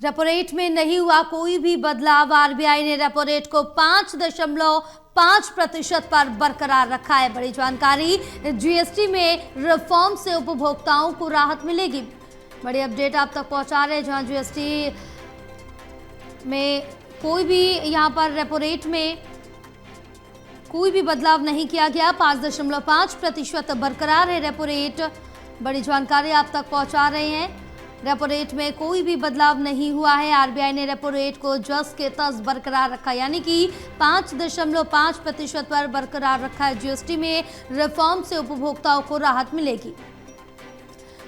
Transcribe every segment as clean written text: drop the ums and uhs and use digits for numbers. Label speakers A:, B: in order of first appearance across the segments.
A: Repo rate में नहीं हुआ कोई भी बदलाव। आरबीआई ने रेपो रेट को 5.5% पर बरकरार रखा है। बड़ी जानकारी, जीएसटी में रिफॉर्म से उपभोक्ताओं को राहत मिलेगी। बड़ी अपडेट आप तक पहुंचा रहे हैं, जहां जीएसटी में कोई भी यहां पर रेपो रेट में कोई भी बदलाव नहीं किया गया। 5.5% बरकरार है रेपो रेट। बड़ी जानकारी आप तक पहुंचा रहे हैं। रेपो रेट में कोई भी बदलाव नहीं हुआ है। आरबीआई ने रेपो रेट को जस के तस बरकरार रखा, यानी कि 5.5% पर बरकरार रखा है। जीएसटी में रिफॉर्म से उपभोक्ताओं को राहत मिलेगी।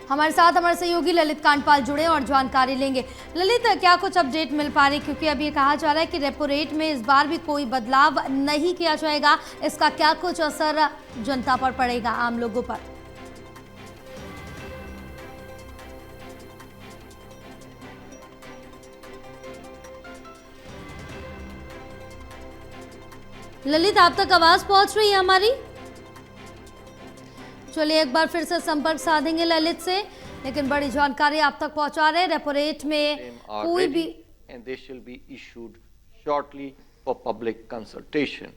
A: हमारे साथ हमारे सहयोगी ललित कांडपाल जुड़े और जानकारी लेंगे। ललित, क्या कुछ अपडेट मिल पा रही, क्योंकि अभी ये कहा जा रहा है कि रेपो रेट में इस बार भी कोई बदलाव नहीं किया जाएगा। इसका क्या कुछ असर जनता पर पड़ेगा, आम लोगों पर? ललित, आप तक आवाज पहुंच रही है हमारी? चलिए एक बार फिर से संपर्क साधेंगे ललित से, लेकिन बड़ी जानकारी आप तक पहुंचा रहे हैं। रेपो रेट में कोई भी
B: and they shall be issued shortly for public consultation.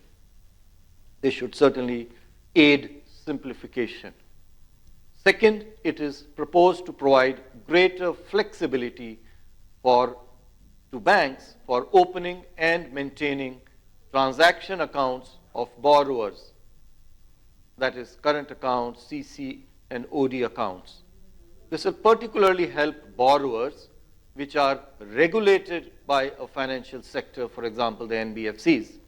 B: They should certainly aid simplification. Second, it is proposed to provide greater flexibility to banks for opening and maintaining transaction accounts of borrowers, that is current accounts, CC and OD accounts. This will particularly help borrowers which are regulated by a financial sector, for example, the NBFCs.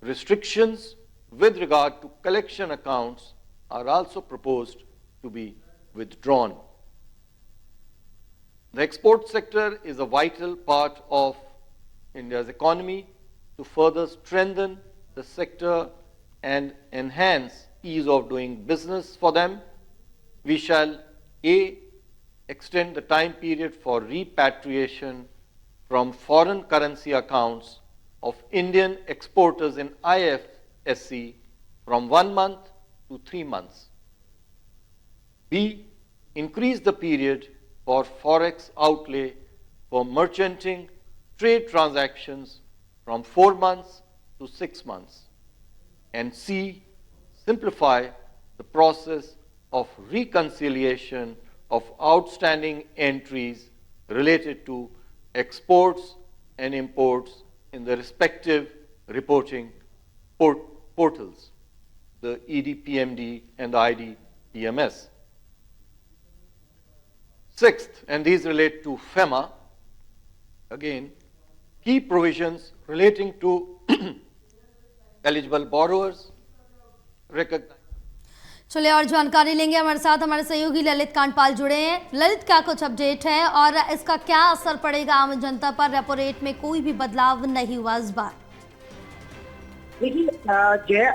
B: Restrictions with regard to collection accounts are also proposed to be withdrawn. The export sector is a vital part of India's economy. To further strengthen the sector and enhance ease of doing business for them, we shall extend the time period for repatriation from foreign currency accounts of Indian exporters in IFSC from 1 month to 3 months. B, increase the period for forex outlay for merchanting trade transactions from 4 months to 6 months. And C, simplify the process of reconciliation of outstanding entries related to exports and imports in the respective reporting portals, the EDPMD and the IDPMS. Sixth, and these relate to FEMA, again, key provisions relating to eligible borrowers recognize.
A: चलिए और जानकारी लेंगे। हमारे साथ हमारे सहयोगी ललित कांडपाल जुड़े हैं। ललित, क्या कुछ अपडेट है और इसका क्या असर पड़ेगा आम जनता पर? रेपो रेट में कोई भी बदलाव नहीं हुआ इस बार।
C: देखिए जय,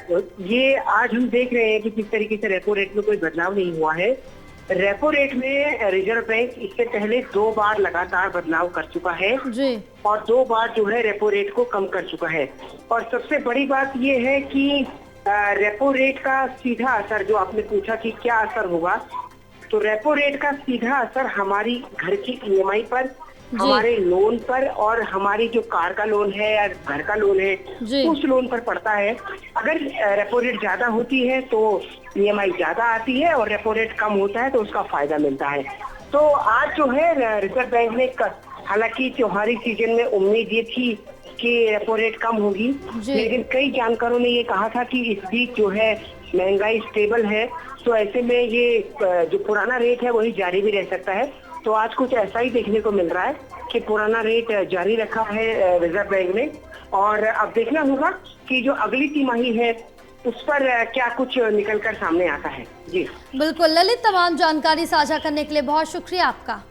C: ये आज हम देख रहे हैं कि किस तरीके से रेपो रेट में कोई बदलाव नहीं हुआ है। रेपो रेट में रिजर्व बैंक इससे पहले 2 बार लगातार बदलाव कर चुका है
A: जी। और
C: 2 बार जो है रेपो रेट को कम कर चुका है। और सबसे बड़ी बात ये है कि रेपो रेट का सीधा असर, जो आपने पूछा कि क्या असर होगा, तो रेपो रेट का सीधा असर हमारी घर की ईएमआई पर, हमारे लोन पर और हमारी जो कार का लोन है या घर का लोन है उस लोन पर पड़ता है। अगर रेपो रेट ज्यादा होती है तो ईएमआई ज्यादा आती है और रेपो रेट कम होता है तो उसका फायदा मिलता है। तो आज जो है रिजर्व बैंक ने, हालांकि त्योहारी सीजन में उम्मीद ये थी कि रेपो रेट कम होगी, लेकिन कई जानकारों ने ये कहा था कि इस बीच जो है महंगाई स्टेबल है, तो ऐसे में ये जो पुराना रेट है वही जारी भी रह सकता है। तो आज कुछ ऐसा ही देखने को मिल रहा है कि पुराना रेट जारी रखा है रिजर्व बैंक ने। और अब देखना होगा कि जो अगली तिमाही है उस पर क्या कुछ निकलकर सामने आता है। जी
A: बिल्कुल ललित, तमाम जानकारी साझा करने के लिए बहुत शुक्रिया आपका।